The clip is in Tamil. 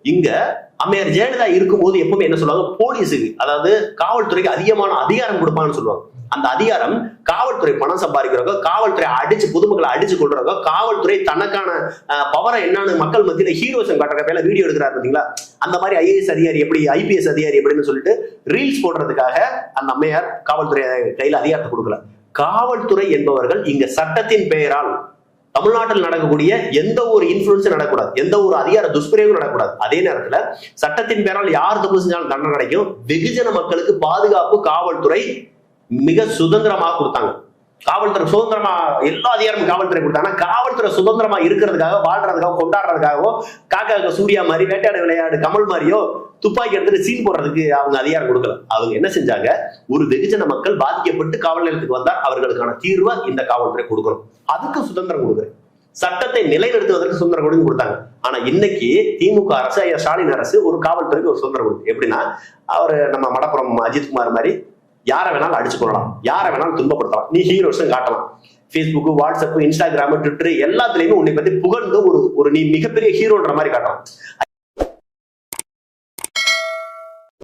இங்க அம்மையார் ஜெயலலிதா இருக்கும்போது எப்பவுமே என்ன சொல்லுவாங்க, போலீஸுக்கு அதாவது காவல்துறைக்கு அதிகமான அதிகாரம் கொடுப்பாங்கன்னு சொல்லுவாங்க. அந்த அதிகாரம் காவல்துறை பணம் சம்பாதிக்கிறவங்க, காவல்துறை அடிச்சு பொதுமக்களை அடிச்சு கொள்றவங்க, காவல்துறை தனக்கான பவரை என்னன்னு மக்கள் மத்தியில ஹீரோசம் காட்டுற பேர்ல வீடியோ எடுக்கிறாரு பாத்தீங்களா, அந்த மாதிரி ஐஏஎஸ் அதிகாரி எப்படி, ஐபிஎஸ் அதிகாரி எப்படின்னு சொல்லிட்டு ரீல்ஸ் போடுறதுக்காக அந்த அம்மையார் காவல்துறை கையில அதிகாரத்தை கொடுக்கல. காவல்துறை என்பவர்கள் இங்க சட்டத்தின் பெயரால் தமிழ்நாட்டில் நடக்கக்கூடிய எந்த ஒரு இன்ஃபுளுன்ஸும் நடக்கூடாது, எந்த ஒரு அதிகார துஷ்பிரயோகம் நடக்கூடாது. அதே நேரத்துல சட்டத்தின் பேரால் யார் தப்பு செஞ்சாலும் தண்டனை கிடைக்கும். வெகுஜன மக்களுக்கு பாதுகாப்பு காவல்துறை மிக சுதந்திரமாக கொடுத்தாங்க. காவல்துறை சுதந்திரமா எல்லா அதிகாரமும் காவல்துறை கொடுத்தாங்க. காவல்துறை சுதந்திரமா இருக்கிறதுக்காக, வாழ்றதுக்காக, கொண்டாடுறதுக்காகவோ, காக்கா சூர்யா மாதிரி, வேட்டையாடு விளையாடு கமல் மாதிரியோ துப்பாக்கி எடுத்துட்டு சீன் போடுறதுக்கு அவங்க அதிகாரம் கொடுக்கல. அவங்க என்ன செஞ்சாங்க, ஒரு வெகுஜன மக்கள் பாதிக்கப்பட்டு காவல் நிலையத்துக்கு வந்தால் அவர்களுக்கான தீர்வை இந்த காவல்துறை கொடுக்கணும், அதுக்கு சுதந்திரம் கொடுக்குறேன், சட்டத்தை நிலைநிறுத்துவதற்கு சுதந்திரம் கொடுத்தாங்க. ஆனா இன்னைக்கு திமுக அரசு, ஐயா ஸ்டாலின் அரசு ஒரு காவல்துறைக்கு ஒரு சுதந்திரம் கொடுக்கு. எப்படின்னா, அவரு நம்ம மடப்புறம் அஜித்குமார் மாதிரி யாரை வேணாலும் அடிச்சு கொள்ளலாம், யாரை வேணாலும் துன்பப்படுத்தலாம், நீ ஹீரோஸும் காட்டலாம். ஃபேஸ்புக், வாட்ஸ்அப், இன்ஸ்டாகிராம், ட்விட்டர் எல்லாத்துலயுமே உன்னை பத்தி புகழ்ந்து ஒரு நீ மிகப்பெரிய ஹீரோன்ற மாதிரி காட்டலாம்.